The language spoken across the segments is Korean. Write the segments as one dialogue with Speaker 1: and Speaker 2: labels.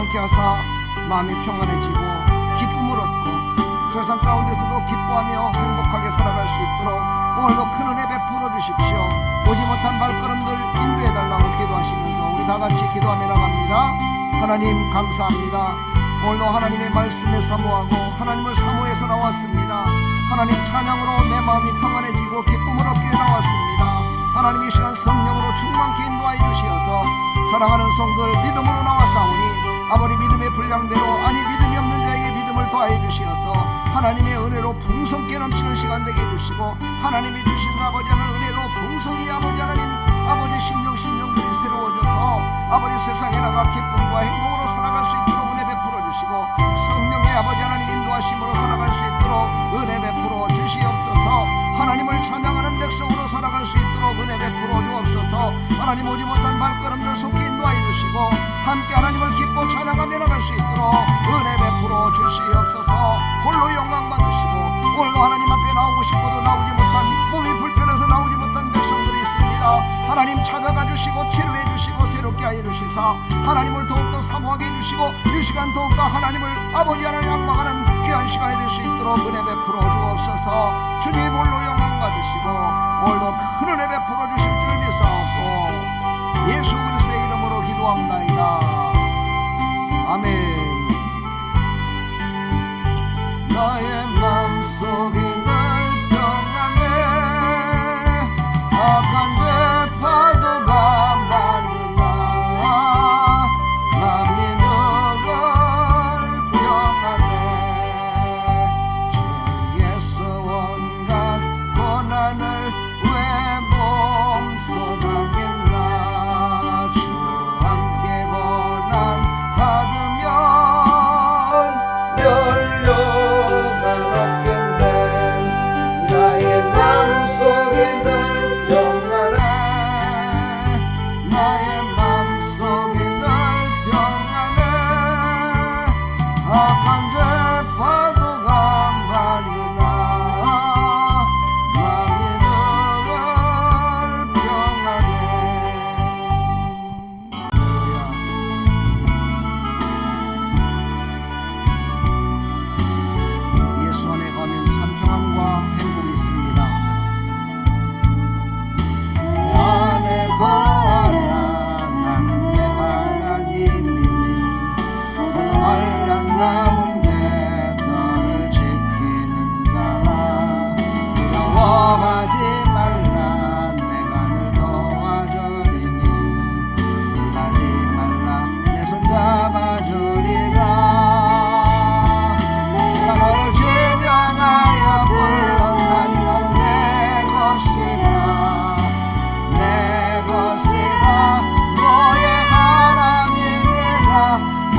Speaker 1: 충만케 하사 마음이 평안해지고 기쁨을 얻고 세상 가운데서도 기뻐하며 행복하게 살아갈 수 있도록 오늘도 큰 은혜 베풀어 주십시오. 오지 못한 발걸음들 인도해달라고 기도하시면서 우리 다같이 기도하며 나갑니다. 하나님 감사합니다. 오늘도 하나님의 말씀에 사모하고 하나님을 사모해서 나왔습니다. 하나님 찬양으로 내 마음이 평안해지고 기쁨을 얻게 나왔습니다. 하나님 이 시간 성령으로 충만케 인도하여 주시어서 사랑하는 성도들 믿음으로 나왔사오니 아버지 믿음의 분량대로 아니 믿음이 없는 자에게 믿음을 더하여 주시어서 하나님의 은혜로 풍성케 넘치는 시간 되게 해주시고 하나님이 주신 아버지 하나님 은혜로 풍성히 아버지 하나님 아버지 심령들이 새로워져서 아버지 세상에 나가 기쁨과 행복으로 살아갈 수 있도록 은혜 베풀어 주시고 성령의 아버지 하나님 인도하심으로 살아갈 수 있도록 은혜 베풀어 주시옵소서. 하나님을 찬양하는 백성으로 살아갈 수 있도록 은혜 베풀어 주옵소서. 하나님 오지 못한 발걸음들 속에 인도하여 주시고 함께 하나님을 기뻐 찬양하며 나갈 수 있도록 은혜 베풀어 주시옵소서. 홀로 영광 받으시고 오늘도 하나님 앞에 나오고 싶어도 나오지 못한 몸이 불편해서 나오지 못한 백성들이 있습니다. 하나님 찾아가 주시고 치료해 주시고 새롭게 하여 주시사 하나님을 더욱더 사모하게 해주시고 이 시간 더욱더 하나님을 아버지 하나님仰망하는 귀한 시간이 될 수 있도록 은혜 베풀어 주옵소서. 주님 홀로 영광 받으시고 오늘도 큰 은혜 베풀어 주실 줄 믿사옵고 예수 그리스도의 이름으로 기도합나이다. 아멘. 나의 마음속이 늘 평안해 악한 죄 파도가 많으나 맘이 늘 평안해 죄에서 온갖 고난을 왜 몸소당했나 주 함께 고난 받으면 연료가 없겠네. 나의 마음속이 늘 평안해 나의 마음속이 늘 평안해 악한 죄 파도가 많으나 마음이 늘 평안해. 예수 안에 가면 참 평안과 행복이 있습니다. 내 안에 거하라 나는 내 하나님이니 모든 환난 가운데 너를 지키는 자라. 두려워하지 말라 내가 늘 도와주리니 놀라지 말라 내 손 잡아주리라. 내가 너를 진정하여 불렀나니 너는 내 것이라 내 것이라 너의 하나님이라.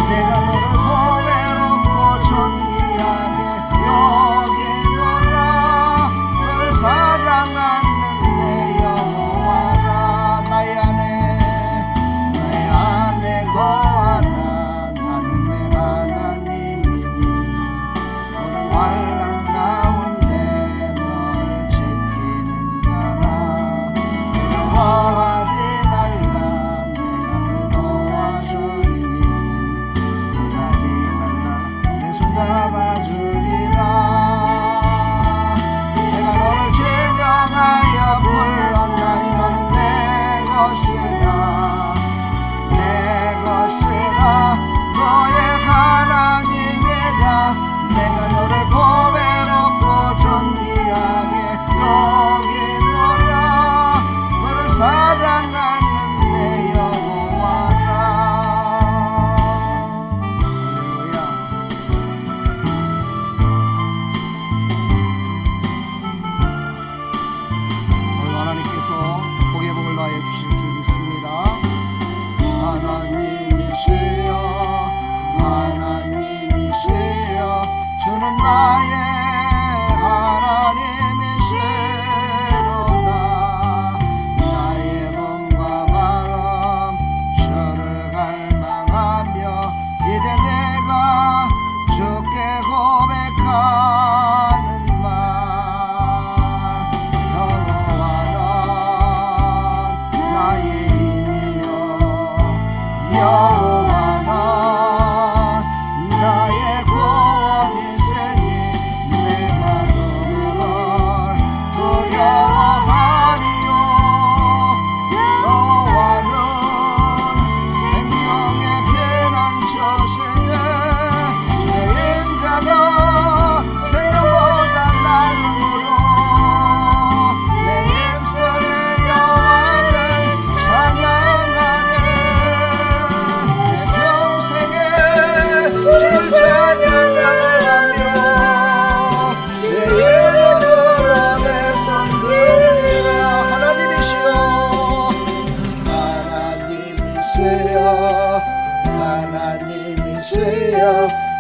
Speaker 1: 내가 너를 보배롭고 존귀하게 여기노라. 너를 사랑하는 내 여호와라. 나의 안에 거하라 나는 내 하나님이니 모든 환난 가운데 너를 지키는 자라. 두려워하지 말라 내가 늘 도와주리니 놀라지 말라 내 손 잡아주리라. 내가 너를 진정하여 불렀나니 너는 내 것이라 내 것이라 너의 하나님이라. 내가 너를 보배롭고 존귀하게 여기노라. 너를 사랑하는 내 여호와라. 할렐루야. 오늘 하나님께서 복의 복을 더하여 주실 줄 믿습니다. 하나님이시여 주는 나의 하나님이시로다. 나의 몸과 마음 주를 갈망하며 이제 내가 주께 고백하는 말. 여호와는 나의 힘이여 여호와는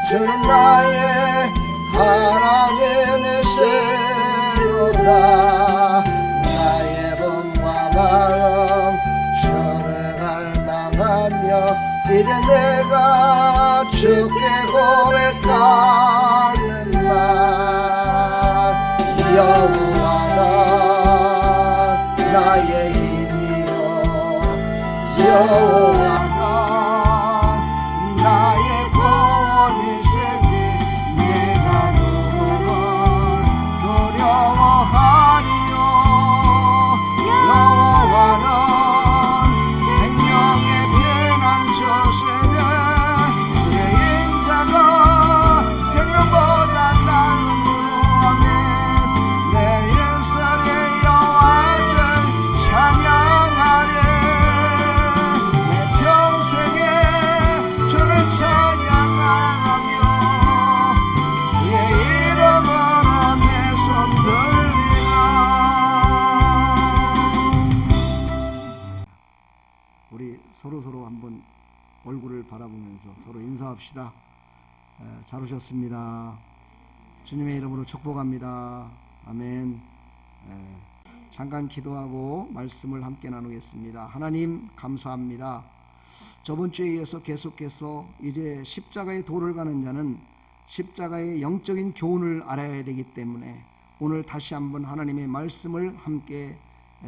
Speaker 1: 주는 나의 하나님의 세로다. 나의 몸과 마음 주를 갈망하며 이제 내가 주께 고백하는 말. 여호와는 나의 힘이요 여호와는 나의 구원이시니 내가 누구를 두려워하리요. 여호와는 생명의 피난처시네. 그의 인자가 생명보다 나은 무로하네. 내 입술의 여호와를 찬양하리. 내 평생에 주를 찬양하며 주의 이름으로 내 손 들리라. 우리 서로 한번 얼굴을 바라보면서 서로 인사합시다. 잘 오셨습니다. 주님의 이름으로 축복합니다. 아멘. 잠깐 기도하고 말씀을 함께 나누겠습니다. 하나님 감사합니다. 저번 주에 이어서 계속해서 이제 십자가의 도를 가는 자는 십자가의 영적인 교훈을 알아야 되기 때문에 오늘 다시 한번 하나님의 말씀을 함께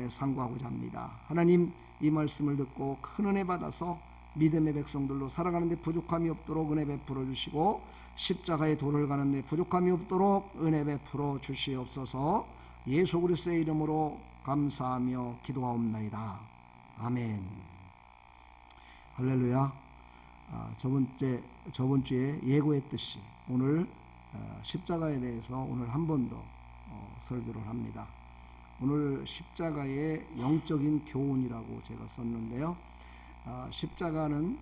Speaker 1: 상고하고자 합니다. 하나님, 이 말씀을 듣고 큰 은혜 받아서 믿음의 백성들로 살아가는데 부족함이 없도록 은혜 베풀어 주시고 십자가의 도를 가는데 부족함이 없도록 은혜 베풀어 주시옵소서. 예수 그리스도의 이름으로 감사하며 기도하옵나이다. 아멘. 할렐루야. 저번 주에 예고했듯이 오늘 십자가에 대해서 오늘 한 번 더 설교를 합니다. 오늘 십자가의 영적인 교훈이라고 제가 썼는데요. 십자가는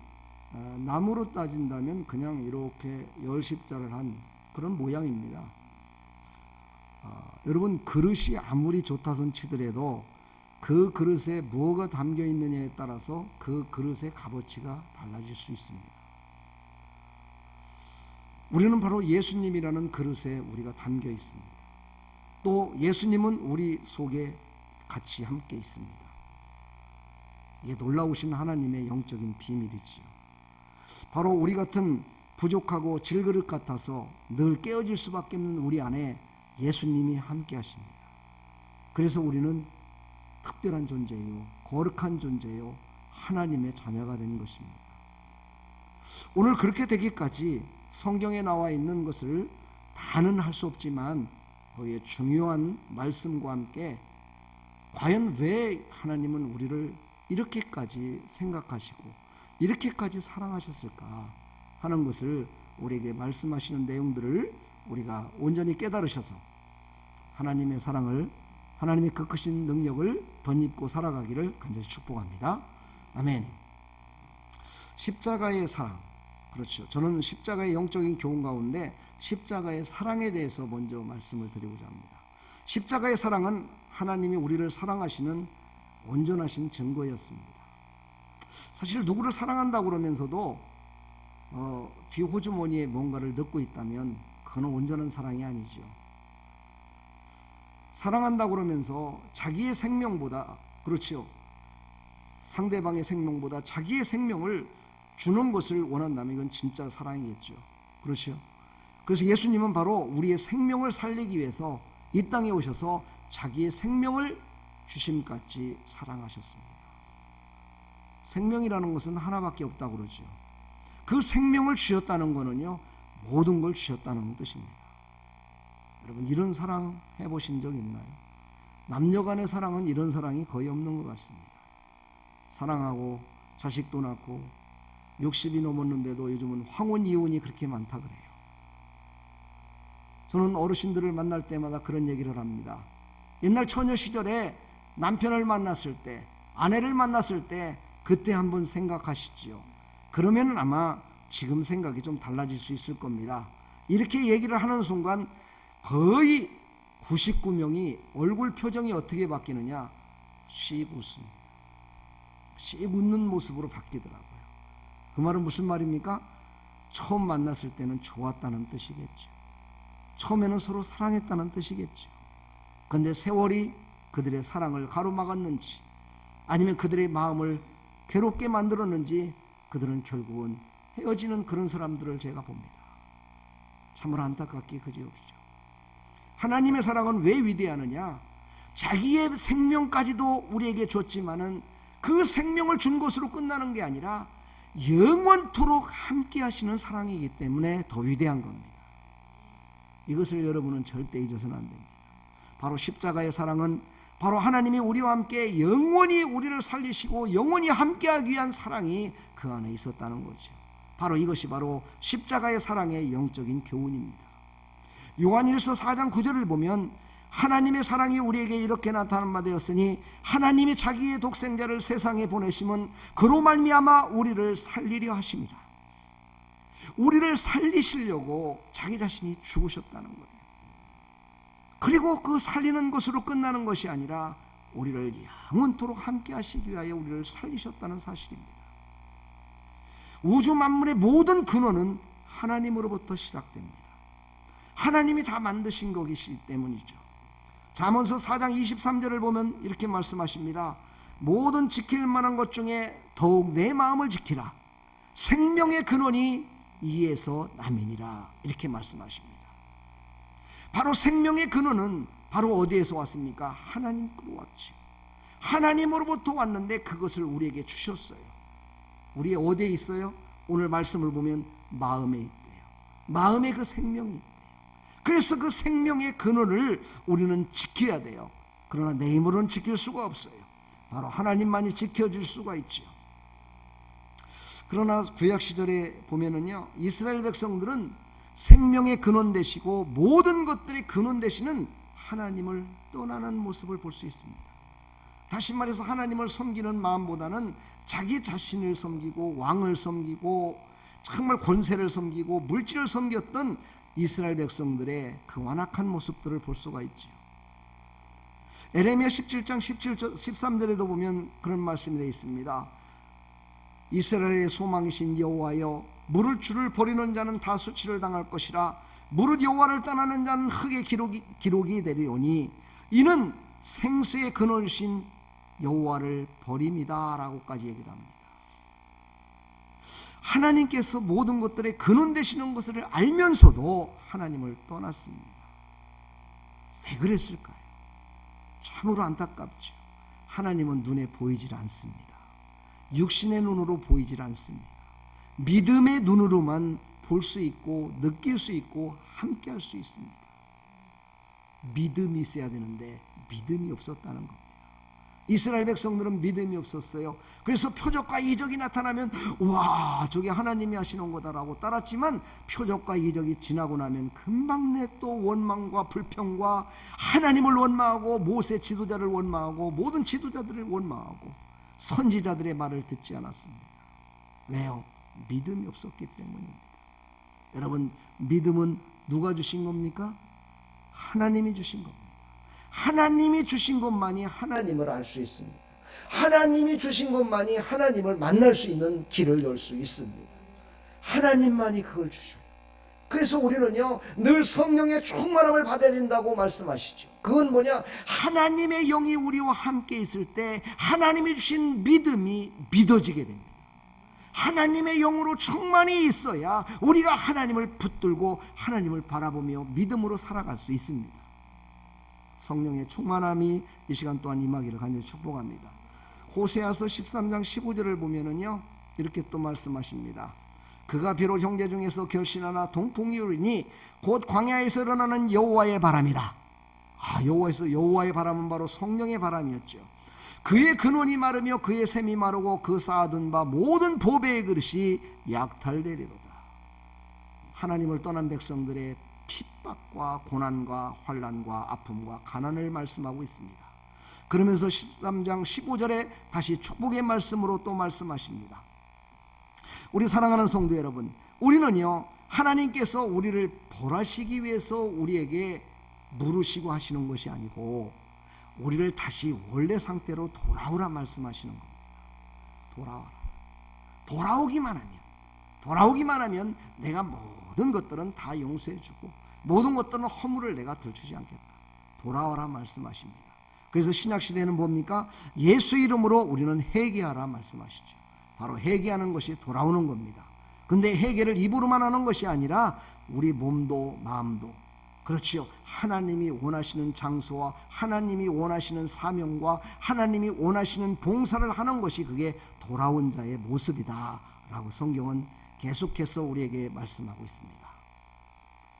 Speaker 1: 나무로 따진다면 그냥 이렇게 열십자를 한 그런 모양입니다. 여러분, 그릇이 아무리 좋다손 치더라도 그 그릇에 뭐가 담겨 있느냐에 따라서 그 그릇의 값어치가 달라질 수 있습니다. 우리는 바로 예수님이라는 그릇에 우리가 담겨 있습니다. 또 예수님은 우리 속에 같이 함께 있습니다. 이게 놀라우신 하나님의 영적인 비밀이지요. 바로 우리 같은 부족하고 질그릇 같아서 늘 깨어질 수밖에 없는 우리 안에 예수님이 함께 하십니다. 그래서 우리는 특별한 존재요, 거룩한 존재요, 하나님의 자녀가 된 것입니다. 오늘 그렇게 되기까지 성경에 나와 있는 것을 다는 할 수 없지만 거기에 중요한 말씀과 함께 과연 왜 하나님은 우리를 이렇게까지 생각하시고 이렇게까지 사랑하셨을까 하는 것을 우리에게 말씀하시는 내용들을 우리가 온전히 깨달으셔서 하나님의 사랑을, 하나님의 그 크신 능력을 덧입고 살아가기를 간절히 축복합니다. 아멘. 십자가의 사랑, 그렇죠. 저는 십자가의 영적인 교훈 가운데 십자가의 사랑에 대해서 먼저 말씀을 드리고자 합니다. 십자가의 사랑은 하나님이 우리를 사랑하시는 온전하신 증거였습니다. 사실 누구를 사랑한다고 그러면서도 뒤 호주머니에 뭔가를 넣고 있다면 그건 온전한 사랑이 아니죠. 사랑한다고 그러면서 자기의 생명보다, 그렇죠, 상대방의 생명보다 자기의 생명을 주는 것을 원한다면 이건 진짜 사랑이겠죠. 그렇죠. 그래서 예수님은 바로 우리의 생명을 살리기 위해서 이 땅에 오셔서 자기의 생명을 주심같이 사랑하셨습니다. 생명이라는 것은 하나밖에 없다고 그러죠. 그 생명을 주셨다는 것은요, 모든 걸 주셨다는 뜻입니다. 여러분, 이런 사랑 해보신 적 있나요? 남녀 간의 사랑은 이런 사랑이 거의 없는 것 같습니다. 사랑하고 자식도 낳고 60이 넘었는데도 요즘은 황혼 이혼이 그렇게 많다 그래요. 저는 어르신들을 만날 때마다 그런 얘기를 합니다. 옛날 처녀 시절에 남편을 만났을 때, 아내를 만났을 때 그때 한번 생각하시지요. 그러면 아마 지금 생각이 좀 달라질 수 있을 겁니다. 이렇게 얘기를 하는 순간 거의 99명이 얼굴 표정이 어떻게 바뀌느냐? 씩 웃습니다. 씩 웃는 모습으로 바뀌더라고요. 그 말은 무슨 말입니까? 처음 만났을 때는 좋았다는 뜻이겠죠. 처음에는 서로 사랑했다는 뜻이겠죠. 그런데 세월이 그들의 사랑을 가로막았는지 아니면 그들의 마음을 괴롭게 만들었는지 그들은 결국은 헤어지는 그런 사람들을 제가 봅니다. 참으로 안타깝게 그지없죠. 하나님의 사랑은 왜 위대하느냐? 자기의 생명까지도 우리에게 줬지만은 그 생명을 준 것으로 끝나는 게 아니라 영원토록 함께 하시는 사랑이기 때문에 더 위대한 겁니다. 이것을 여러분은 절대 잊어서는 안 됩니다. 바로 십자가의 사랑은 바로 하나님이 우리와 함께 영원히 우리를 살리시고 영원히 함께하기 위한 사랑이 그 안에 있었다는 거죠. 바로 이것이 바로 십자가의 사랑의 영적인 교훈입니다. 요한일서 4장 9절을 보면 하나님의 사랑이 우리에게 이렇게 나타난 바 되었으니 하나님이 자기의 독생자를 세상에 보내심은 그로 말미암아 우리를 살리려 하심이라. 우리를 살리시려고 자기 자신이 죽으셨다는 거예요. 그리고 그 살리는 것으로 끝나는 것이 아니라 우리를 영원토록 함께 하시기 위하여 우리를 살리셨다는 사실입니다. 우주 만물의 모든 근원은 하나님으로부터 시작됩니다. 하나님이 다 만드신 것이기 때문이죠. 잠언서 4장 23절을 보면 이렇게 말씀하십니다. 모든 지킬 만한 것 중에 더욱 내 마음을 지키라. 생명의 근원이 이에서 남이니라. 이렇게 말씀하십니다. 바로 생명의 근원은 바로 어디에서 왔습니까? 하나님으로 왔죠. 하나님으로부터 왔는데 그것을 우리에게 주셨어요. 우리 어디에 있어요? 오늘 말씀을 보면 마음에 있대요. 마음에 그 생명이 있대요. 그래서 그 생명의 근원을 우리는 지켜야 돼요. 그러나 내 힘으로는 지킬 수가 없어요. 바로 하나님만이 지켜줄 수가 있죠. 그러나 구약 시절에 보면은요, 이스라엘 백성들은 생명의 근원 되시고 모든 것들의 근원 되시는 하나님을 떠나는 모습을 볼 수 있습니다. 다시 말해서 하나님을 섬기는 마음보다는 자기 자신을 섬기고 왕을 섬기고 정말 권세를 섬기고 물질을 섬겼던 이스라엘 백성들의 그 완악한 모습들을 볼 수가 있죠. 에레미야 17장 13절에도 보면 그런 말씀이 되어 있습니다. 이스라엘의 소망이신 여호와여, 물을 주를 버리는 자는 다 수치를 당할 것이라. 물을 여호와를 떠나는 자는 흙의 기록이 되리오니 이는 생수의 근원이신 여호와를 버림이다 라고까지 얘기를 합니다. 하나님께서 모든 것들의 근원 되시는 것을 알면서도 하나님을 떠났습니다. 왜 그랬을까요? 참으로 안타깝죠. 하나님은 눈에 보이질 않습니다. 육신의 눈으로 보이질 않습니다. 믿음의 눈으로만 볼 수 있고 느낄 수 있고 함께 할 수 있습니다. 믿음이 있어야 되는데 믿음이 없었다는 겁니다. 이스라엘 백성들은 믿음이 없었어요. 그래서 표적과 이적이 나타나면 와, 저게 하나님이 하시는 거다라고 따랐지만 표적과 이적이 지나고 나면 금방 내 또 원망과 불평과 하나님을 원망하고 모세 지도자를 원망하고 모든 지도자들을 원망하고 선지자들의 말을 듣지 않았습니다. 왜요? 믿음이 없었기 때문입니다. 여러분, 믿음은 누가 주신 겁니까? 하나님이 주신 겁니다. 하나님이 주신 것만이 하나님을 알 수 있습니다. 하나님이 주신 것만이 하나님을 만날 수 있는 길을 열 수 있습니다. 하나님만이 그걸 주셔요. 그래서 우리는요, 늘 성령의 충만함을 받아야 된다고 말씀하시죠. 그건 뭐냐? 하나님의 영이 우리와 함께 있을 때 하나님이 주신 믿음이 믿어지게 됩니다. 하나님의 영으로 충만히 있어야 우리가 하나님을 붙들고 하나님을 바라보며 믿음으로 살아갈 수 있습니다. 성령의 충만함이 이 시간 또한 임하기를 간절히 축복합니다. 호세아서 13장 15절을 보면은요, 이렇게 또 말씀하십니다. 그가 비록 형제 중에서 결신하나 동풍이 오리니 곧 광야에서 일어나는 여호와의 바람이라. 여호와의 바람은 바로 성령의 바람이었죠. 그의 근원이 마르며 그의 샘이 마르고 그 쌓아둔 바 모든 보배의 그릇이 약탈되리로다. 하나님을 떠난 백성들의 핍박과 고난과 환난과 아픔과 가난을 말씀하고 있습니다. 그러면서 13장 15절에 다시 축복의 말씀으로 또 말씀하십니다. 우리 사랑하는 성도 여러분, 우리는요, 하나님께서 우리를 벌하시기 위해서 우리에게 물으시고 하시는 것이 아니고 우리를 다시 원래 상태로 돌아오라 말씀하시는 겁니다. 돌아오라. 돌아오기만 하면 돌아오기만 하면 내가 모든 것들은 다 용서해주고 모든 것들은 허물을 내가 덜주지 않겠다. 돌아와라 말씀하십니다. 그래서 신약시대에는 뭡니까? 예수 이름으로 우리는 회개하라 말씀하시죠. 바로 회개하는 것이 돌아오는 겁니다. 근데 회개를 입으로만 하는 것이 아니라 우리 몸도 마음도, 그렇지요, 하나님이 원하시는 장소와 하나님이 원하시는 사명과 하나님이 원하시는 봉사를 하는 것이 그게 돌아온 자의 모습이다 라고 성경은 계속해서 우리에게 말씀하고 있습니다.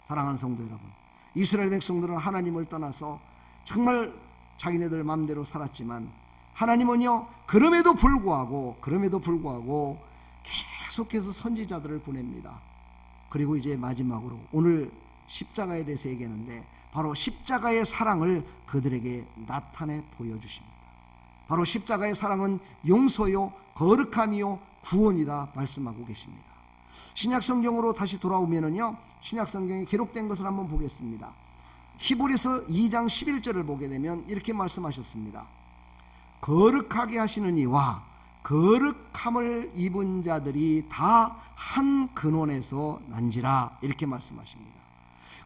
Speaker 1: 사랑하는 성도 여러분, 이스라엘 백성들은 하나님을 떠나서 정말 자기네들 마음대로 살았지만 하나님은요, 그럼에도 불구하고 계속해서 선지자들을 보냅니다. 그리고 이제 마지막으로 오늘 십자가에 대해서 얘기하는데 바로 십자가의 사랑을 그들에게 나타내 보여주십니다. 바로 십자가의 사랑은 용서요, 거룩함이요, 구원이다 말씀하고 계십니다. 신약성경으로 다시 돌아오면은요, 신약성경에 기록된 것을 한번 보겠습니다. 히브리서 2장 11절을 보게 되면 이렇게 말씀하셨습니다. 거룩하게 하시는 이와 거룩함을 입은 자들이 다 한 근원에서 난지라 이렇게 말씀하십니다.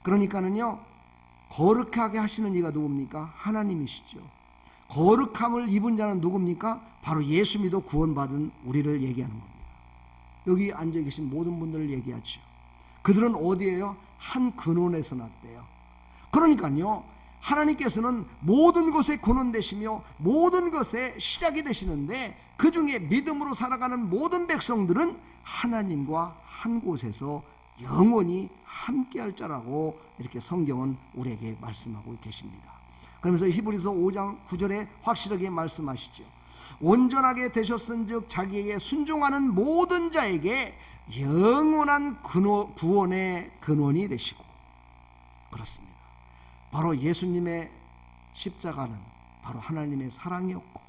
Speaker 1: 그러니까는요, 거룩하게 하시는 이가 누굽니까? 하나님이시죠. 거룩함을 입은 자는 누굽니까? 바로 예수 믿어 구원받은 우리를 얘기하는 겁니다. 여기 앉아 계신 모든 분들을 얘기하죠. 그들은 어디에요? 한 근원에서 났대요. 그러니까요, 하나님께서는 모든 것의 근원 되시며 모든 것의 시작이 되시는데 그 중에 믿음으로 살아가는 모든 백성들은 하나님과 한 곳에서 영원히 함께할 자라고 이렇게 성경은 우리에게 말씀하고 계십니다. 그러면서 히브리서 5장 9절에 확실하게 말씀하시죠. 온전하게 되셨은즉 자기에게 순종하는 모든 자에게 영원한 구원의 근원이 되시고, 그렇습니다. 바로 예수님의 십자가는 바로 하나님의 사랑이었고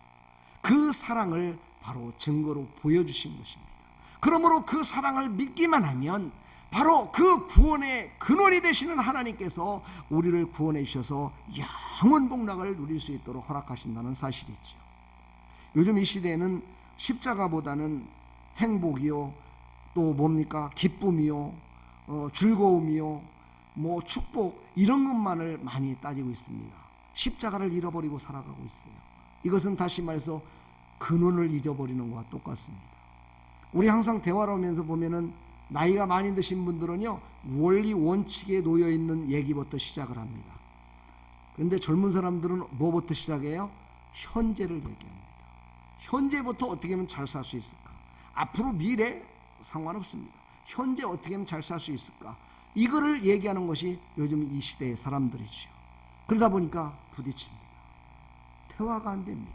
Speaker 1: 그 사랑을 바로 증거로 보여주신 것입니다. 그러므로 그 사랑을 믿기만 하면 바로 그 구원의 근원이 되시는 하나님께서 우리를 구원해 주셔서 영원 복락을 누릴 수 있도록 허락하신다는 사실이죠. 요즘 이 시대에는 십자가보다는 행복이요, 또 뭡니까? 기쁨이요, 즐거움이요, 축복, 이런 것만을 많이 따지고 있습니다. 십자가를 잃어버리고 살아가고 있어요. 이것은 다시 말해서 근원을 잊어버리는 것과 똑같습니다. 우리 항상 대화를 하면서 보면은 나이가 많이 드신 분들은요, 원리 원칙에 놓여 있는 얘기부터 시작을 합니다. 그런데 젊은 사람들은 뭐부터 시작해요? 현재를 얘기합니다. 현재부터 어떻게 하면 잘 살 수 있을까? 앞으로 미래 상관없습니다. 현재 어떻게 하면 잘 살 수 있을까? 이거를 얘기하는 것이 요즘 이 시대의 사람들이죠. 그러다 보니까 부딪힙니다. 대화가 안 됩니다.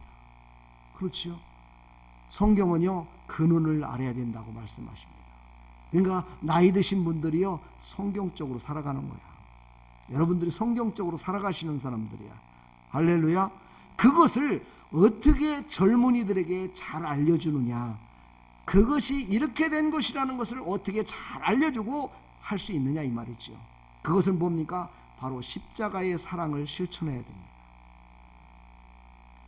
Speaker 1: 그렇지요? 성경은요, 근원을 알아야 된다고 말씀하십니다. 그러니까 나이 드신 분들이요, 성경적으로 살아가는 거야. 여러분들이 성경적으로 살아가시는 사람들이야. 할렐루야. 그것을 어떻게 젊은이들에게 잘 알려주느냐, 그것이 이렇게 된 것이라는 것을 어떻게 잘 알려주고 할 수 있느냐 이 말이죠. 그것은 뭡니까? 바로 십자가의 사랑을 실천해야 됩니다.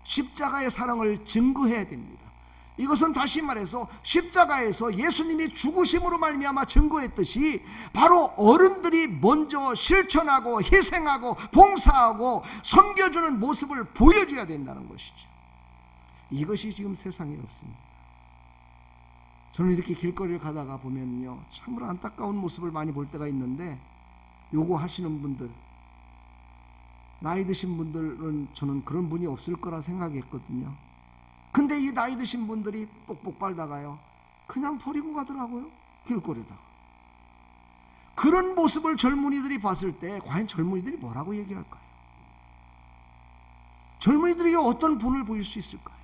Speaker 1: 십자가의 사랑을 증거해야 됩니다. 이것은 다시 말해서 십자가에서 예수님이 죽으심으로 말미암아 증거했듯이 바로 어른들이 먼저 실천하고 희생하고 봉사하고 섬겨주는 모습을 보여줘야 된다는 것이죠. 이것이 지금 세상에 없습니다. 저는 이렇게 길거리를 가다가 보면요, 참으로 안타까운 모습을 많이 볼 때가 있는데, 요거 하시는 분들, 나이 드신 분들은 저는 그런 분이 없을 거라 생각했거든요. 근데 이 나이 드신 분들이 뽁뽁 빨다가요, 그냥 버리고 가더라고요, 길거리에다가. 그런 모습을 젊은이들이 봤을 때 과연 젊은이들이 뭐라고 얘기할까요? 젊은이들에게 어떤 본을 보일 수 있을까요?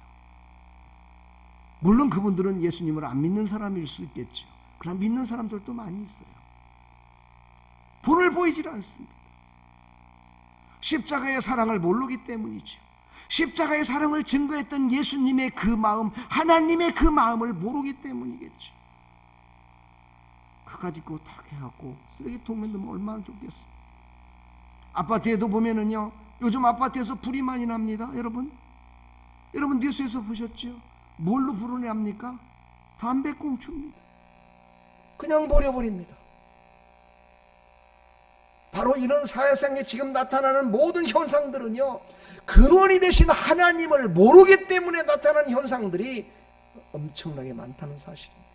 Speaker 1: 물론 그분들은 예수님을 안 믿는 사람일 수 있겠죠. 그러나 믿는 사람들도 많이 있어요. 본을 보이질 않습니다. 십자가의 사랑을 모르기 때문이죠. 십자가의 사랑을 증거했던 예수님의 그 마음, 하나님의 그 마음을 모르기 때문이겠죠. 그거 가지고 탁 해갖고 쓰레기통에 넣으면 얼마나 좋겠습니까? 아파트에도 보면은요, 요즘 아파트에서 불이 많이 납니다. 여러분 뉴스에서 보셨죠? 뭘로 불을 납니까? 담배꽁초입니다. 그냥 버려버립니다. 바로 이런 사회상에 지금 나타나는 모든 현상들은요, 근원이 되신 하나님을 모르기 때문에 나타나는 현상들이 엄청나게 많다는 사실입니다.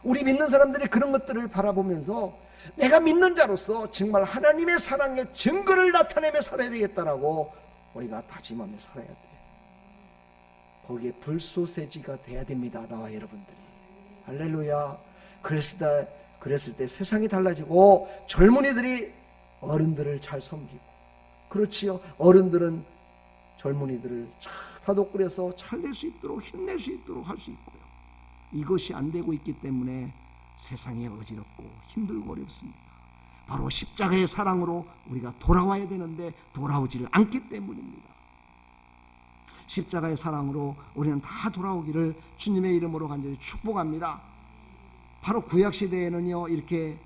Speaker 1: 우리 믿는 사람들이 그런 것들을 바라보면서 내가 믿는 자로서 정말 하나님의 사랑의 증거를 나타내며 살아야 되겠다라고 우리가 다짐하며 살아야 돼요. 거기에 불소세지가 돼야 됩니다. 나와 여러분들이. 할렐루야. 그랬을 때 세상이 달라지고 젊은이들이 어른들을 잘 섬기고, 그렇지요, 어른들은 젊은이들을 잘 다독거려서 잘 낼 수 있도록 힘낼 수 있도록 할 수 있고요. 이것이 안 되고 있기 때문에 세상이 어지럽고 힘들고 어렵습니다. 바로 십자가의 사랑으로 우리가 돌아와야 되는데 돌아오지를 않기 때문입니다. 십자가의 사랑으로 우리는 다 돌아오기를 주님의 이름으로 간절히 축복합니다. 바로 구약시대에는요, 이렇게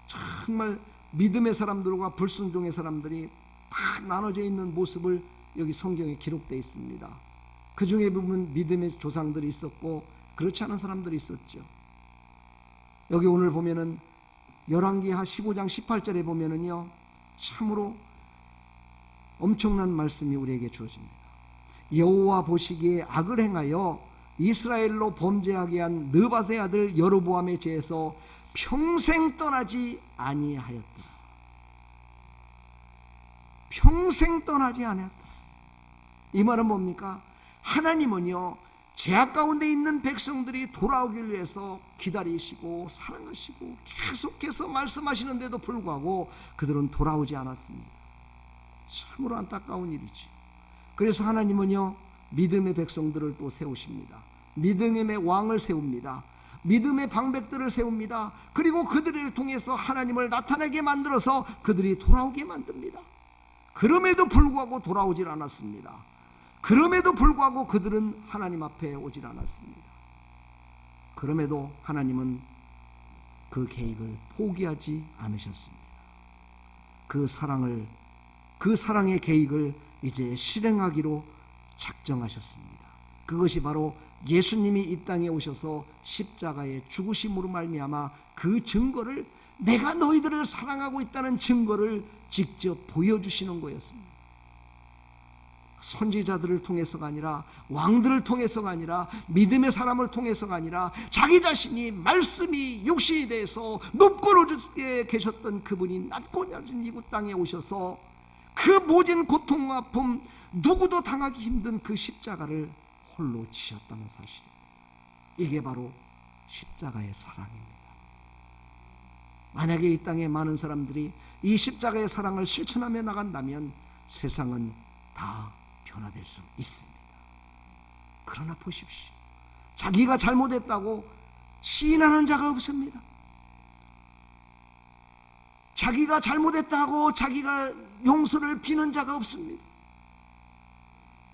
Speaker 1: 정말 믿음의 사람들과 불순종의 사람들이 딱 나눠져 있는 모습을 여기 성경에 기록되어 있습니다. 그 중에 보면 믿음의 조상들이 있었고 그렇지 않은 사람들이 있었죠. 여기 오늘 보면은 열왕기하 15장 18절에 보면은요, 참으로 엄청난 말씀이 우리에게 주어집니다. 여호와 보시기에 악을 행하여 이스라엘로 범죄하게 한 느밧의 아들 여로보암의 죄에서 평생 떠나지 아니하였다. 평생 떠나지 아니하였다. 이 말은 뭡니까? 하나님은요, 죄악 가운데 있는 백성들이 돌아오길 위해서 기다리시고 사랑하시고 계속해서 말씀하시는데도 불구하고 그들은 돌아오지 않았습니다. 참으로 안타까운 일이지. 그래서 하나님은요, 믿음의 백성들을 또 세우십니다. 믿음의 왕을 세웁니다. 믿음의 방백들을 세웁니다. 그리고 그들을 통해서 하나님을 나타내게 만들어서 그들이 돌아오게 만듭니다. 그럼에도 불구하고 돌아오질 않았습니다. 그럼에도 불구하고 그들은 하나님 앞에 오질 않았습니다. 그럼에도 하나님은 그 계획을 포기하지 않으셨습니다. 그 사랑의 계획을 이제 실행하기로 작정하셨습니다. 그것이 바로 예수님이 이 땅에 오셔서 십자가의 죽으심으로 말미암아 그 증거를, 내가 너희들을 사랑하고 있다는 증거를 직접 보여주시는 거였습니다. 선지자들을 통해서가 아니라, 왕들을 통해서가 아니라, 믿음의 사람을 통해서가 아니라, 자기 자신이 말씀이 육신이 돼서 높고 높게 계셨던 그분이 낮고 낮은 이곳 땅에 오셔서 그 모진 고통, 아픔, 누구도 당하기 힘든 그 십자가를 홀로 지셨다는 사실입니다. 이게 바로 십자가의 사랑입니다. 만약에 이 땅에 많은 사람들이 이 십자가의 사랑을 실천하며 나간다면 세상은 다 변화될 수 있습니다. 그러나 보십시오, 자기가 잘못했다고 시인하는 자가 없습니다. 자기가 잘못했다고 자기가 용서를 비는 자가 없습니다.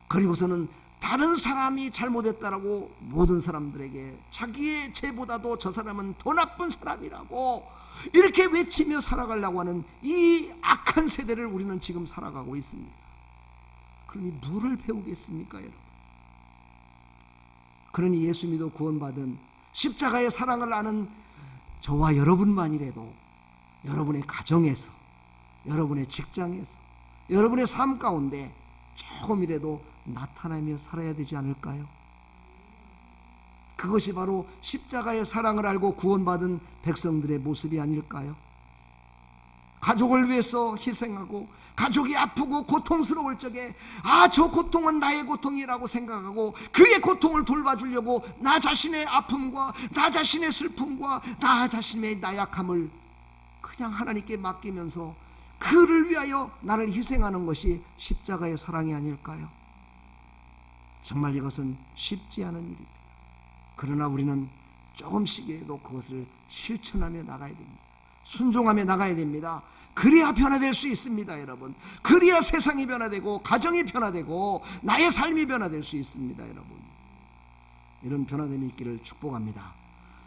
Speaker 1: 그리고서는 다른 사람이 잘못했다라고 모든 사람들에게 자기의 죄보다도 저 사람은 더 나쁜 사람이라고 이렇게 외치며 살아가려고 하는 이 악한 세대를 우리는 지금 살아가고 있습니다. 그러니 뭐를 배우겠습니까, 여러분? 그러니 예수 믿어 구원받은 십자가의 사랑을 아는 저와 여러분만이라도 여러분의 가정에서, 여러분의 직장에서, 여러분의 삶 가운데 조금이라도 나타나며 살아야 되지 않을까요? 그것이 바로 십자가의 사랑을 알고 구원받은 백성들의 모습이 아닐까요? 가족을 위해서 희생하고, 가족이 아프고 고통스러울 적에 저 고통은 나의 고통이라고 생각하고 그의 고통을 돌봐주려고 나 자신의 아픔과 나 자신의 슬픔과 나 자신의 나약함을 그냥 하나님께 맡기면서 그를 위하여 나를 희생하는 것이 십자가의 사랑이 아닐까요? 정말 이것은 쉽지 않은 일입니다. 그러나 우리는 조금씩이라도 그것을 실천하며 나가야 됩니다. 순종하며 나가야 됩니다. 그래야 변화될 수 있습니다, 여러분. 그래야 세상이 변화되고 가정이 변화되고 나의 삶이 변화될 수 있습니다, 여러분. 이런 변화됨이 있기를 축복합니다.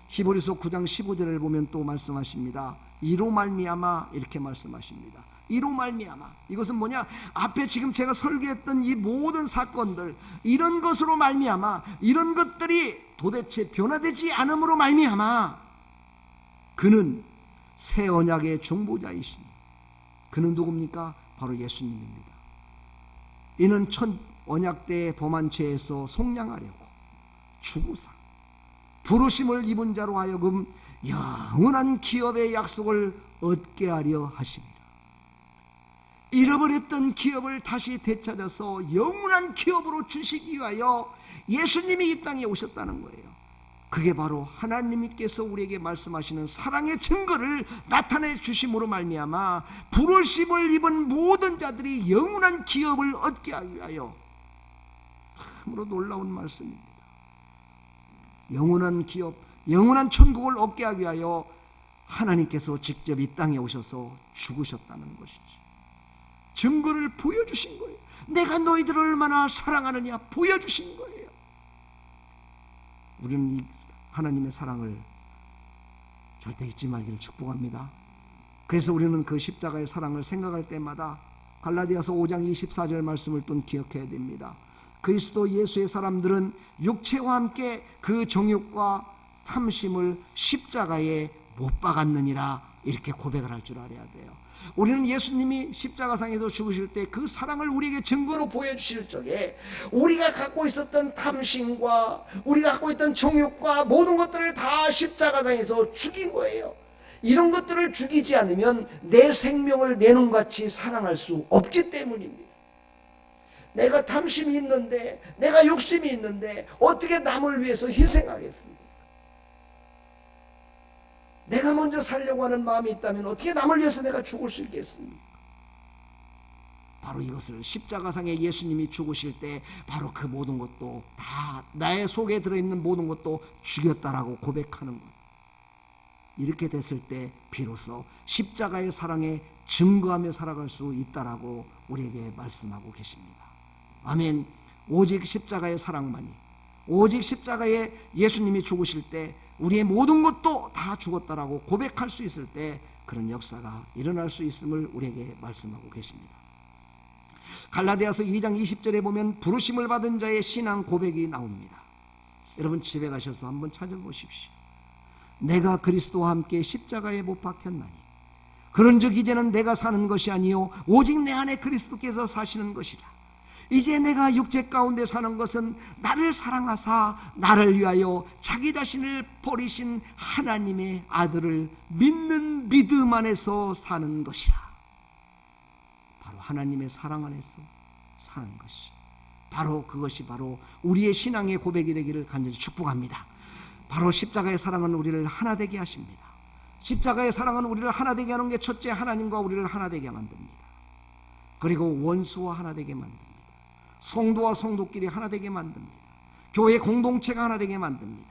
Speaker 1: 히브리서 9장 15절을 보면 또 말씀하십니다. 이로 말미암아, 이렇게 말씀하십니다. 이로 말미암아, 이것은 뭐냐? 앞에 지금 제가 설계했던 이 모든 사건들, 이런 것으로 말미암아, 이런 것들이 도대체 변화되지 않음으로 말미암아 그는 새 언약의 중보자이시니 그는 누굽니까? 바로 예수님입니다. 이는 첫 언약 때의 범한 죄에서 속량하려고 죽으사 부르심을 입은 자로 하여금 영원한 기업의 약속을 얻게 하려 하심이라. 잃어버렸던 기업을 다시 되찾아서 영원한 기업으로 주시기 위하여 예수님이 이 땅에 오셨다는 거예요. 그게 바로 하나님께서 우리에게 말씀하시는 사랑의 증거를 나타내 주심으로 말미암아 부르심을 입은 모든 자들이 영원한 기업을 얻게 하기 위하여, 참으로 놀라운 말씀입니다. 영원한 기업, 영원한 천국을 얻게 하기 위하여 하나님께서 직접 이 땅에 오셔서 죽으셨다는 것이지. 증거를 보여주신 거예요. 내가 너희들을 얼마나 사랑하느냐 보여주신 거예요. 우리는 이 하나님의 사랑을 절대 잊지 말기를 축복합니다. 그래서 우리는 그 십자가의 사랑을 생각할 때마다 갈라디아서 5장 24절 말씀을 또 기억해야 됩니다. 그리스도 예수의 사람들은 육체와 함께 그 정욕과 탐심을 십자가에 못 박았느니라, 이렇게 고백을 할 줄 알아야 돼요. 우리는 예수님이 십자가상에서 죽으실 때 그 사랑을 우리에게 증거로 보여주실 적에 우리가 갖고 있었던 탐심과 우리가 갖고 있던 정욕과 모든 것들을 다 십자가상에서 죽인 거예요. 이런 것들을 죽이지 않으면 내 생명을 내 눈같이 사랑할 수 없기 때문입니다. 내가 탐심이 있는데, 내가 욕심이 있는데 어떻게 남을 위해서 희생하겠습니까? 내가 먼저 살려고 하는 마음이 있다면 어떻게 남을 위해서 내가 죽을 수 있겠습니까? 바로 이것을 십자가상에 예수님이 죽으실 때 바로 그 모든 것도 다 나의 속에 들어있는 모든 것도 죽였다라고 고백하는 것. 이렇게 됐을 때 비로소 십자가의 사랑에 증거하며 살아갈 수 있다라고 우리에게 말씀하고 계십니다. 아멘. 오직 십자가의 사랑만이, 오직 십자가에 예수님이 죽으실 때 우리의 모든 것도 다 죽었다라고 고백할 수 있을 때 그런 역사가 일어날 수 있음을 우리에게 말씀하고 계십니다. 갈라디아서 2장 20절에 보면 부르심을 받은 자의 신앙 고백이 나옵니다. 여러분 집에 가셔서 한번 찾아보십시오. 내가 그리스도와 함께 십자가에 못 박혔나니 그런즉 이제는 내가 사는 것이 아니요 오직 내 안에 그리스도께서 사시는 것이라. 이제 내가 육체 가운데 사는 것은 나를 사랑하사 나를 위하여 자기 자신을 버리신 하나님의 아들을 믿는 믿음 안에서 사는 것이라. 바로 하나님의 사랑 안에서 사는 것이, 바로 그것이 바로 우리의 신앙의 고백이 되기를 간절히 축복합니다. 바로 십자가의 사랑은 우리를 하나 되게 하십니다. 십자가의 사랑은 우리를 하나 되게 하는 게 첫째, 하나님과 우리를 하나 되게 만듭니다. 그리고 원수와 하나 되게 만듭니다. 성도와 성도끼리 하나 되게 만듭니다. 교회 공동체가 하나 되게 만듭니다.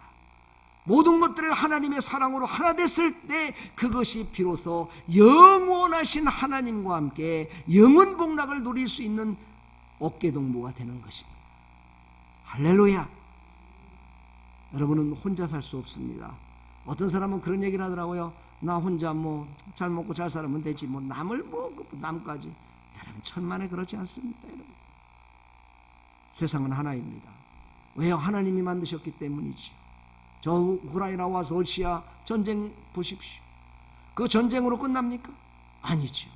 Speaker 1: 모든 것들을 하나님의 사랑으로 하나 됐을 때 그것이 비로소 영원하신 하나님과 함께 영원 복락을 누릴 수 있는 어깨동무가 되는 것입니다. 할렐루야. 여러분은 혼자 살 수 없습니다. 어떤 사람은 그런 얘기를 하더라고요. 나 혼자 뭐 잘 먹고 잘 살면 되지 뭐 남을 뭐 남까지. 여러분 천만에 그렇지 않습니다. 여러분. 세상은 하나입니다. 왜요? 하나님이 만드셨기 때문이지요. 저 우크라이나와 러시아 전쟁 보십시오. 그 전쟁으로 끝납니까? 아니지요.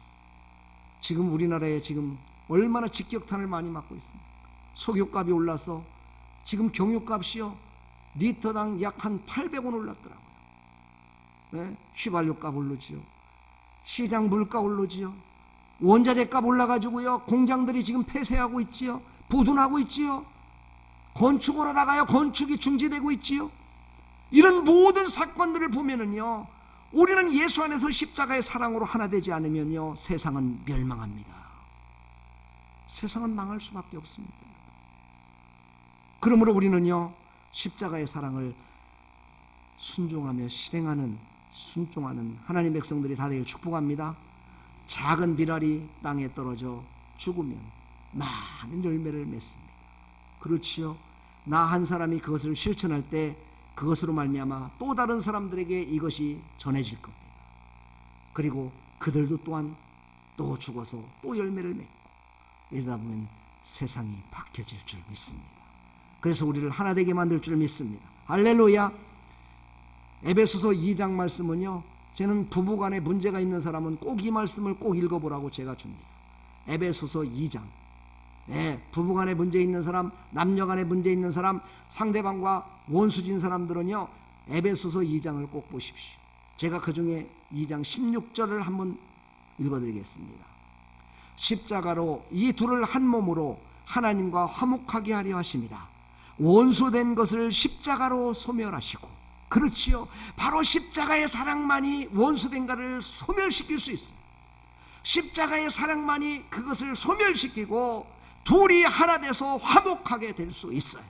Speaker 1: 지금 우리나라에 지금 얼마나 직격탄을 많이 맞고 있습니까? 석유값이 올라서 지금 경유값이요 리터당 약 한 800원 올랐더라고요. 네? 휘발유값 오르지요. 시장 물가 오르지요. 원자재값 올라가지고요 공장들이 지금 폐쇄하고 있지요. 부도나고 있지요. 건축을 하다가요 건축이 중지되고 있지요. 이런 모든 사건들을 보면은요 우리는 예수 안에서 십자가의 사랑으로 하나 되지 않으면요 세상은 멸망합니다. 세상은 망할 수밖에 없습니다. 그러므로 우리는요 십자가의 사랑을 순종하며 실행하는, 순종하는 하나님 백성들이 다 되길 축복합니다. 작은 비랄이 땅에 떨어져 죽으면 많은 열매를 맺습니다. 그렇지요. 나 한 사람이 그것을 실천할 때 그것으로 말미암아 또 다른 사람들에게 이것이 전해질 겁니다. 그리고 그들도 또한 또 죽어서 또 열매를 맺고 이러다 보면 세상이 바뀌어질 줄 믿습니다. 그래서 우리를 하나 되게 만들 줄 믿습니다. 할렐루야. 에베소서 2장 말씀은요 저는 부부간에 문제가 있는 사람은 꼭 이 말씀을 꼭 읽어보라고 제가 줍니다. 에베소서 2장. 네, 부부간에 문제 있는 사람, 남녀간에 문제 있는 사람, 상대방과 원수진 사람들은요, 에베소서 2장을 꼭 보십시오. 제가 그 중에 2장 16절을 한번 읽어드리겠습니다. 십자가로 이 둘을 한 몸으로 하나님과 화목하게 하려 하심이라. 원수된 것을 십자가로 소멸하시고. 그렇지요, 바로 십자가의 사랑만이 원수된 것을 소멸시킬 수 있어요. 십자가의 사랑만이 그것을 소멸시키고 둘이 하나 돼서 화목하게 될 수 있어요.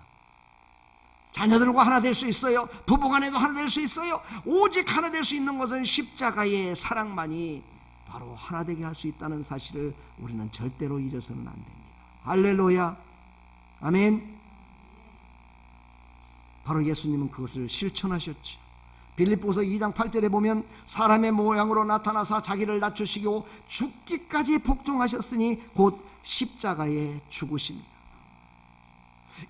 Speaker 1: 자녀들과 하나 될 수 있어요. 부부간에도 하나 될 수 있어요. 오직 하나 될 수 있는 것은 십자가의 사랑만이 바로 하나 되게 할 수 있다는 사실을 우리는 절대로 잊어서는 안 됩니다. 할렐루야, 아멘. 바로 예수님은 그것을 실천하셨죠. 빌립보서 2장 8절에 보면 사람의 모양으로 나타나사 자기를 낮추시고 죽기까지 복종하셨으니 곧 십자가에 죽으십니다.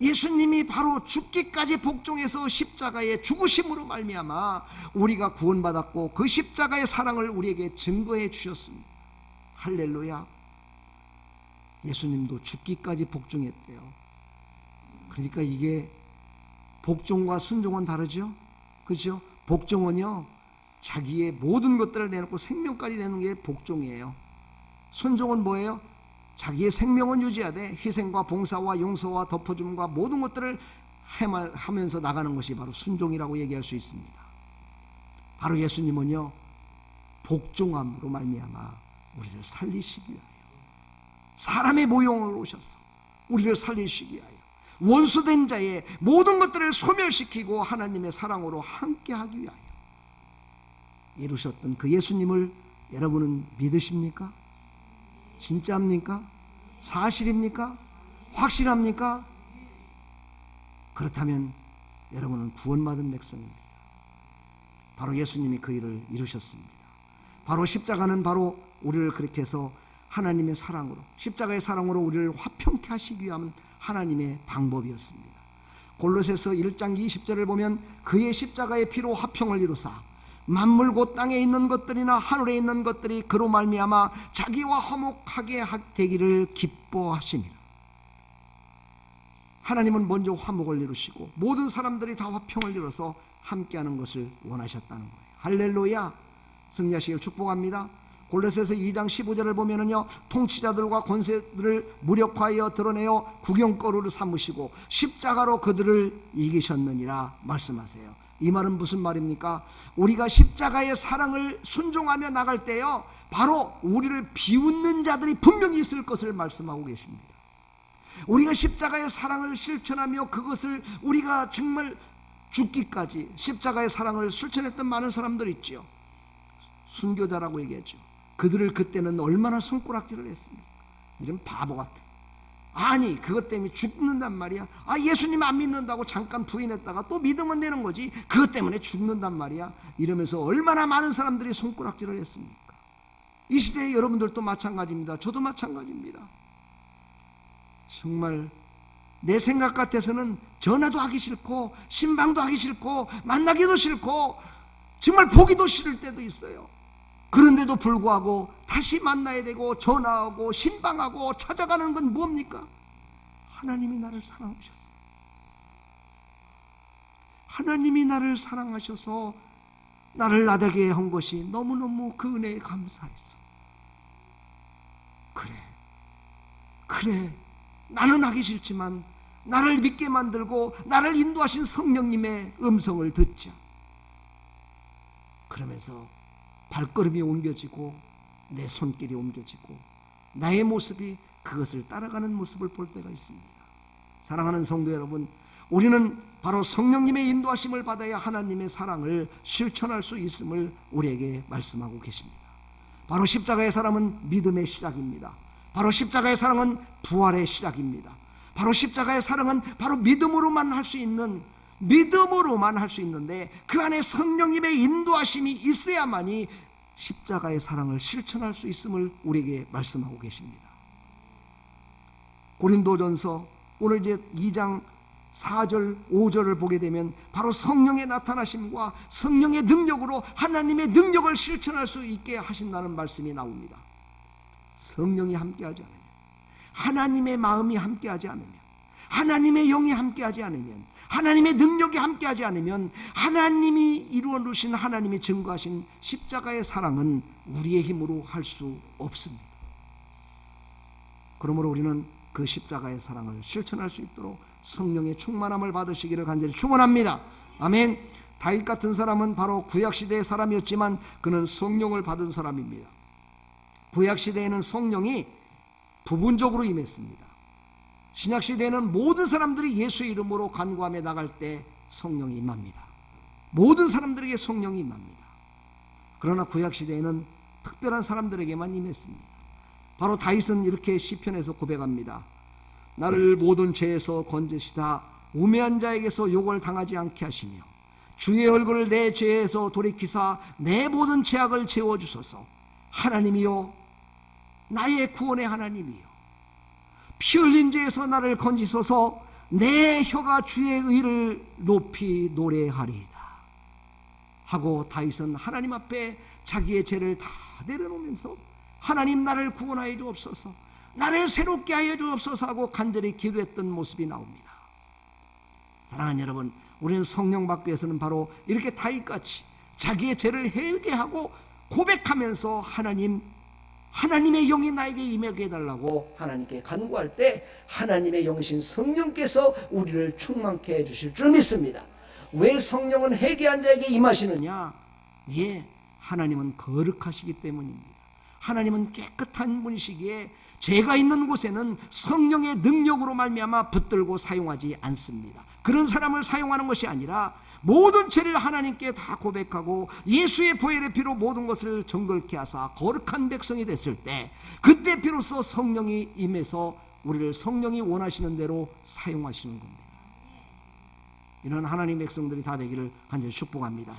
Speaker 1: 예수님이 바로 죽기까지 복종해서 십자가에 죽으심으로 말미암아 우리가 구원받았고 그 십자가의 사랑을 우리에게 증거해 주셨습니다. 할렐루야. 예수님도 죽기까지 복종했대요. 그러니까 이게 복종과 순종은 다르죠. 그렇죠? 복종은요, 자기의 모든 것들을 내놓고 생명까지 내는 게 복종이에요. 순종은 뭐예요? 자기의 생명은 유지하되 희생과 봉사와 용서와 덮어줌과 모든 것들을 하면서 나가는 것이 바로 순종이라고 얘기할 수 있습니다. 바로 예수님은요, 복종함으로 말미암아 우리를 살리시기 위하여 사람의 모형으로 오셔서 우리를 살리시기 위하여 원수된 자의 모든 것들을 소멸시키고 하나님의 사랑으로 함께하기 위하여 이루셨던 그 예수님을 여러분은 믿으십니까? 진짜입니까? 사실입니까? 확실합니까? 그렇다면 여러분은 구원받은 백성입니다. 바로 예수님이 그 일을 이루셨습니다. 바로 십자가는 바로 우리를 그렇게 해서 하나님의 사랑으로, 십자가의 사랑으로 우리를 화평케 하시기 위한 하나님의 방법이었습니다. 골로새서 1장 20절을 보면 그의 십자가의 피로 화평을 이루사 만물 곧 땅에 있는 것들이나 하늘에 있는 것들이 그로 말미암아 자기와 화목하게 되기를 기뻐하시니라. 하나님은 먼저 화목을 이루시고 모든 사람들이 다 화평을 이뤄서 함께하는 것을 원하셨다는 거예요. 할렐루야. 승리하시길 축복합니다. 골로새서 2장 15절을 보면은요, 통치자들과 권세들을 무력화하여 드러내어 구경거리를 삼으시고 십자가로 그들을 이기셨느니라 말씀하세요. 이 말은 무슨 말입니까? 우리가 십자가의 사랑을 순종하며 나갈 때요, 바로 우리를 비웃는 자들이 분명히 있을 것을 말씀하고 계십니다. 우리가 십자가의 사랑을 실천하며 그것을 우리가 정말 죽기까지 십자가의 사랑을 실천했던 많은 사람들 있죠. 순교자라고 얘기했죠. 그들을 그때는 얼마나 손가락질을 했습니까? 이런 바보 같아. 아니, 그것 때문에 죽는단 말이야. 아, 예수님 안 믿는다고 잠깐 부인했다가 또 믿으면 되는 거지, 그것 때문에 죽는단 말이야. 이러면서 얼마나 많은 사람들이 손가락질을 했습니까? 이 시대에 여러분들도 마찬가지입니다. 저도 마찬가지입니다. 정말 내 생각 같아서는 전화도 하기 싫고 신방도 하기 싫고 만나기도 싫고 정말 보기도 싫을 때도 있어요. 그런데도 불구하고 다시 만나야 되고 전화하고 신방하고 찾아가는 건 뭡니까? 하나님이 나를 사랑하셨어요. 하나님이 나를 사랑하셔서 나를 나되게 한 것이 너무너무 그 은혜에 감사해서, 그래 나는 하기 싫지만 나를 믿게 만들고 나를 인도하신 성령님의 음성을 듣자. 그러면서 발걸음이 옮겨지고 내 손길이 옮겨지고 나의 모습이 그것을 따라가는 모습을 볼 때가 있습니다. 사랑하는 성도 여러분, 우리는 바로 성령님의 인도하심을 받아야 하나님의 사랑을 실천할 수 있음을 우리에게 말씀하고 계십니다. 바로 십자가의 사랑은 믿음의 시작입니다. 바로 십자가의 사랑은 부활의 시작입니다. 바로 십자가의 사랑은 바로 믿음으로만 할 수 있는, 믿음으로만 할 수 있는데 그 안에 성령님의 인도하심이 있어야만이 십자가의 사랑을 실천할 수 있음을 우리에게 말씀하고 계십니다. 고린도전서 오늘 이제 2장 4절 5절을 보게 되면 바로 성령의 나타나심과 성령의 능력으로 하나님의 능력을 실천할 수 있게 하신다는 말씀이 나옵니다. 성령이 함께하지 않으면, 하나님의 마음이 함께하지 않으면, 하나님의 영이 함께하지 않으면, 하나님의 능력이 함께하지 않으면 하나님이 이루어 놓으신, 하나님이 증거하신 십자가의 사랑은 우리의 힘으로 할 수 없습니다. 그러므로 우리는 그 십자가의 사랑을 실천할 수 있도록 성령의 충만함을 받으시기를 간절히 축원합니다. 아멘. 다윗 같은 사람은 바로 구약시대의 사람이었지만 그는 성령을 받은 사람입니다. 구약시대에는 성령이 부분적으로 임했습니다. 신약시대에는 모든 사람들이 예수의 이름으로 간구하며 나갈 때 성령이 임합니다. 모든 사람들에게 성령이 임합니다. 그러나 구약시대에는 특별한 사람들에게만 임했습니다. 바로 다윗은 이렇게 시편에서 고백합니다. 나를 모든 죄에서 건지시다 우매한 자에게서 욕을 당하지 않게 하시며 주의 얼굴을 내 죄에서 돌이키사 내 모든 죄악을 채워주소서. 하나님이여, 나의 구원의 하나님이여, 피 흘린 죄에서 나를 건지소서. 내 혀가 주의 의를 높이 노래하리이다 하고 다윗은 하나님 앞에 자기의 죄를 다 내려놓으면서 하나님, 나를 구원하여 주옵소서, 나를 새롭게 하여 주옵소서 하고 간절히 기도했던 모습이 나옵니다. 사랑하는 여러분, 우리는 성령 받기 위해서는 바로 이렇게 다윗같이 자기의 죄를 회개하고 고백하면서 하나님의 영이 나에게 임하게 해달라고 하나님께 간구할 때 하나님의 영이신 성령께서 우리를 충만케 해주실 줄 믿습니다. 왜 성령은 회개한 자에게 임하시느냐? 예, 하나님은 거룩하시기 때문입니다. 하나님은 깨끗한 분이시기에 죄가 있는 곳에는 성령의 능력으로 말미암아 붙들고 사용하지 않습니다. 그런 사람을 사용하는 것이 아니라 모든 죄를 하나님께 다 고백하고 예수의 보혈의 피로 모든 것을 정결케 하사 거룩한 백성이 됐을 때, 그때 비로소 성령이 임해서 우리를 성령이 원하시는 대로 사용하시는 겁니다. 이런 하나님 백성들이 다 되기를 간절히 축복합니다.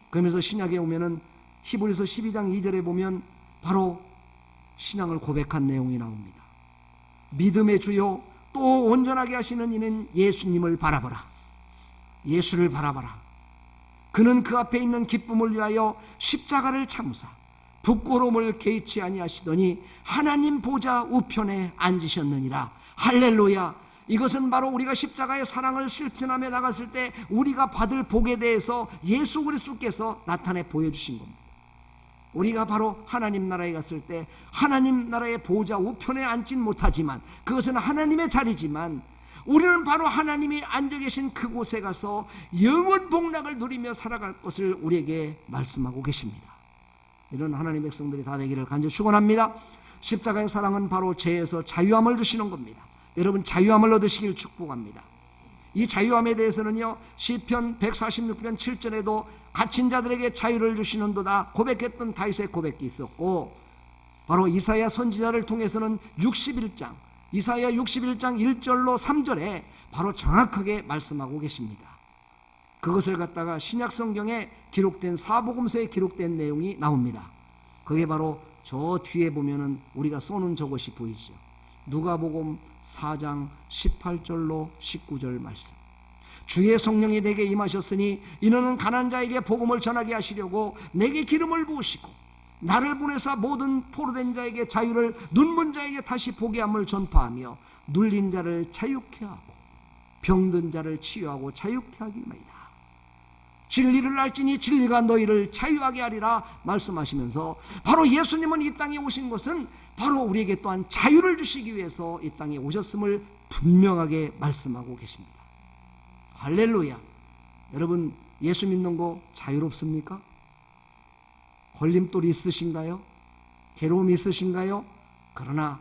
Speaker 1: 그러면서 신약에 오면은 히브리서 12장 2절에 보면 바로 신앙을 고백한 내용이 나옵니다. 믿음의 주요 또 온전하게 하시는 이는 예수님을 바라보라. 예수를 바라봐라. 그는 그 앞에 있는 기쁨을 위하여 십자가를 참으사 부끄러움을 개의치 아니하시더니 하나님 보좌 우편에 앉으셨느니라. 할렐루야. 이것은 바로 우리가 십자가의 사랑을 실천하며 나갔을 때 우리가 받을 복에 대해서 예수 그리스도께서 나타내 보여주신 겁니다. 우리가 바로 하나님 나라에 갔을 때 하나님 나라의 보좌 우편에 앉진 못하지만 그것은 하나님의 자리지만 우리는 바로 하나님이 앉아 계신 그곳에 가서 영원 복락을 누리며 살아갈 것을 우리에게 말씀하고 계십니다. 이런 하나님의 백성들이 다 되기를 간절히 축원합니다. 십자가의 사랑은 바로 죄에서 자유함을 주시는 겁니다. 여러분, 자유함을 얻으시길 축복합니다. 이 자유함에 대해서는요, 시편 146편 7절에도 갇힌 자들에게 자유를 주시는도다 고백했던 다윗의 고백이 있었고, 바로 이사야 선지자를 통해서는 이사야 61장 1절로 3절에 바로 정확하게 말씀하고 계십니다. 그것을 갖다가 신약 성경에 기록된 사복음서에 기록된 내용이 나옵니다. 그게 바로 저 뒤에 보면은 우리가 써놓은 저것이 보이죠. 누가복음 4장 18절로 19절 말씀. 주의 성령이 내게 임하셨으니 이는 가난한 자에게 복음을 전하게 하시려고 내게 기름을 부으시고 나를 보내사 모든 포로된 자에게 자유를, 눈먼 자에게 다시 보게 함을 전파하며 눌린 자를 자유케 하고 병든 자를 치유하고 자유케 하기마이다. 진리를 알지니 진리가 너희를 자유하게 하리라 말씀하시면서 바로 예수님은 이 땅에 오신 것은 바로 우리에게 또한 자유를 주시기 위해서 이 땅에 오셨음을 분명하게 말씀하고 계십니다. 할렐루야. 여러분, 예수 믿는 거 자유롭습니까? 걸림돌이 있으신가요? 괴로움이 있으신가요? 그러나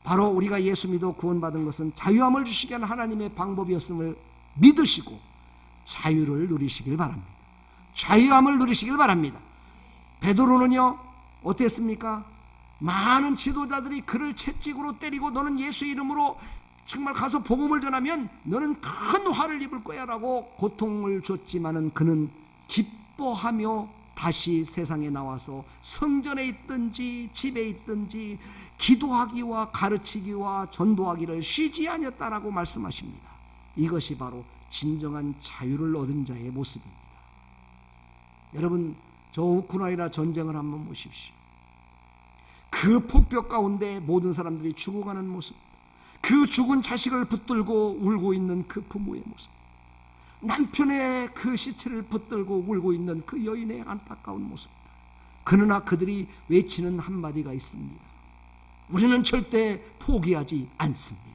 Speaker 1: 바로 우리가 예수 믿어 구원받은 것은 자유함을 주시게 하는 하나님의 방법이었음을 믿으시고 자유를 누리시길 바랍니다. 자유함을 누리시길 바랍니다. 베드로는요, 어땠습니까? 많은 지도자들이 그를 채찍으로 때리고 너는 예수 이름으로 정말 가서 복음을 전하면 너는 큰 화를 입을 거야 라고 고통을 줬지만은 그는 기뻐하며 다시 세상에 나와서 성전에 있든지 집에 있든지 기도하기와 가르치기와 전도하기를 쉬지 아니었다라고 말씀하십니다. 이것이 바로 진정한 자유를 얻은 자의 모습입니다. 여러분, 저 우크라이나 전쟁을 한번 보십시오. 그 폭격 가운데 모든 사람들이 죽어가는 모습, 그 죽은 자식을 붙들고 울고 있는 그 부모의 모습, 남편의 그 시체를 붙들고 울고 있는 그 여인의 안타까운 모습. 그러나 그들이 외치는 한마디가 있습니다. 우리는 절대 포기하지 않습니다.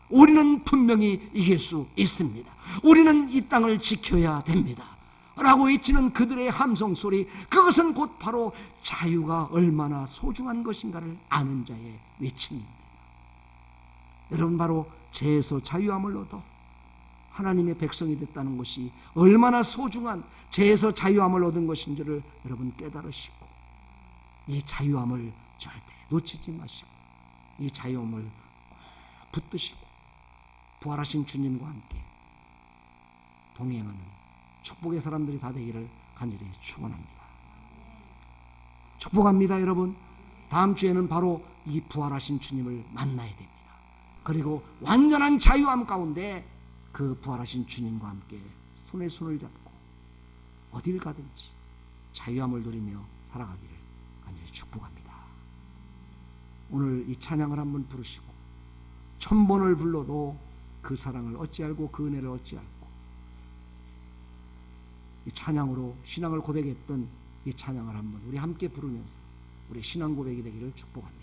Speaker 1: 우리는 분명히 이길 수 있습니다. 우리는 이 땅을 지켜야 됩니다 라고 외치는 그들의 함성소리, 그것은 곧 바로 자유가 얼마나 소중한 것인가를 아는 자의 외침입니다. 여러분, 바로 죄에서 자유함을 얻어 하나님의 백성이 됐다는 것이 얼마나 소중한, 죄에서 자유함을 얻은 것인지를 여러분 깨달으시고, 이 자유함을 절대 놓치지 마시고 이 자유함을 붙드시고 부활하신 주님과 함께 동행하는 축복의 사람들이 다 되기를 간절히 축원합니다. 축복합니다. 여러분, 다음 주에는 바로 이 부활하신 주님을 만나야 됩니다. 그리고 완전한 자유함 가운데 그 부활하신 주님과 함께 손에 손을 잡고 어딜 가든지 자유함을 누리며 살아가기를 간절히 축복합니다. 오늘 이 찬양을 한번 부르시고 1000번을 불러도 그 사랑을 어찌 알고 그 은혜를 어찌 알고, 이 찬양으로 신앙을 고백했던 이 찬양을 한번 우리 함께 부르면서 우리 신앙 고백이 되기를 축복합니다.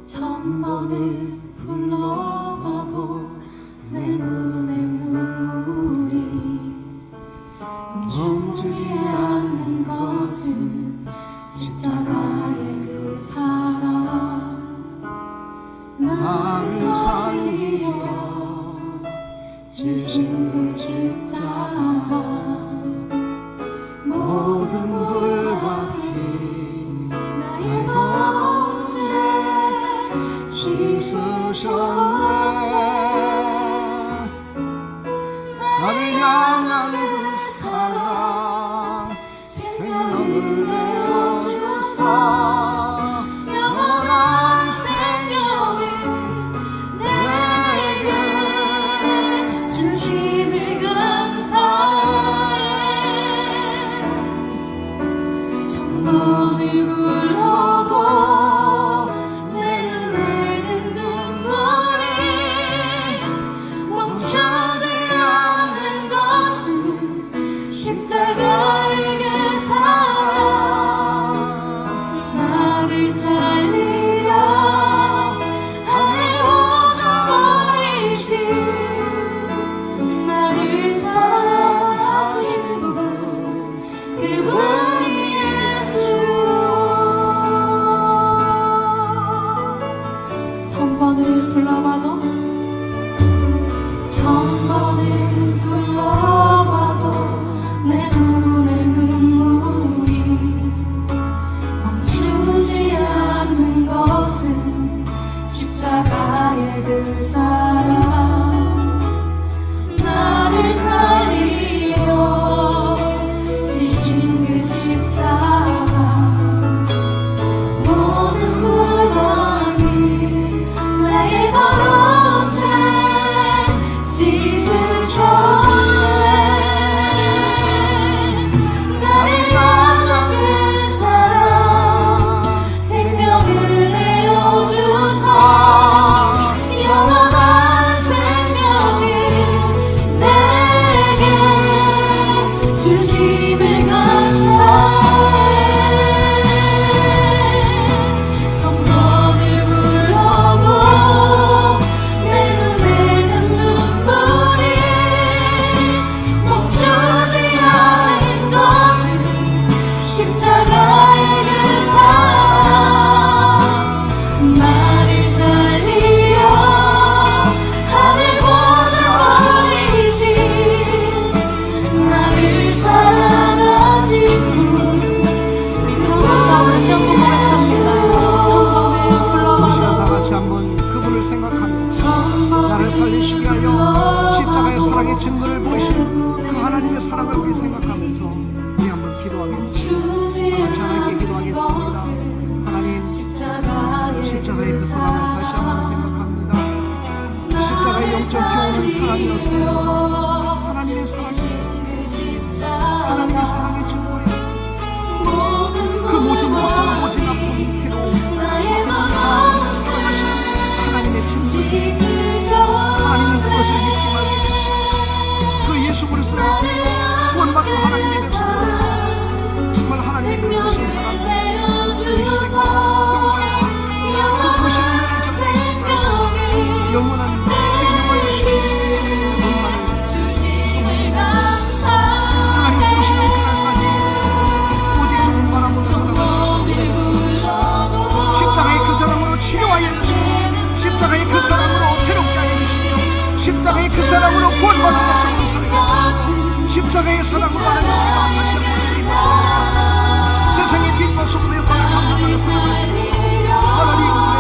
Speaker 2: 천번을 불러봐도 내 눈에 눈물이 멈추지 않는 것은 십자가의 그 사랑, 나를 살리려 지신 그 십자가, 모든 불과 피 나의 더러운 죄 씻으셨네. 나를 향한 그 사랑, 생명을 내어주사 영원한 생명을 내게 주심을 감사해. 천번을 불러도 내는 눈물이 멈추지 않는 것은 십자가의 그 사랑, 나를 살리려 하늘 꽂아버리신 나를 사랑하신 분, 그분이 예수. 천번을 불러봐도 천번을 불러봐도 내 눈에 눈물이 멈추지 않는 것은 십자가의 그 사랑, 나를 살리려 지신 그 십자가, 모든 불만이 나의 더러운 죄 씻으셨네. 나를 향한 그 사랑, 생명을 내어주사 영원한 생명을 내게 주심을 감사해. 천번을 불러도 내 눈에는 눈물이 멈추지 않는 것은 십자가의 그 사랑, 나를 살리려 하늘 꽂아버리신 나를 사랑하신 분, 우리 천번을 다시 한번 고백합니다. 천번을
Speaker 1: 이 시간 다
Speaker 2: 불러봐도
Speaker 1: 같이 한번 그분을 생각하면서
Speaker 2: 천번을
Speaker 1: 나를 살리시게 하려 십자가에 사랑의 증거를 보이신 그 하나님의 사랑을 우리 생각하면서 우리 한번 기도하겠습니다. 같이 하나님께 기도하겠습니다. 하나님, 십자가의 그 사랑을 다시 한번 생각합니다. 십자가의 영적 교훈은 사랑이었습니다. 하나님의 사랑이었습니다. 하나님의 사랑의 증거였습니다. 그 모든 고통, 모진 아픔, 괴로움, 다 사랑하시는 하나님의 증거였습니다. 하나님은 그것을 잊지 말게 해주시고 그 예수 그리스도를 구원받고 하나님의 백성으로서 정말 하나님의 그 크신 사랑, 그 희생과 용서와 그 크신 은혜를 정말 잊지 말고 영원한 생명을 주시는 분만을 하나님 부르시는 그날까지 오직 주님 바라보며 살아가는 십자가의 그 사랑으로 치료하여 주시고 십자가의 그 사랑으로 새롭게 하여 주시며 십자가의 그 사랑으로 구원받은 백성으로 살게 해주시고 십자가의 사랑으로 하는 우리가 다시 한번 쓰임을 받았습니다. 세상의 빛과 소금의 바를 감당하며 살아갈 수 있는 하나님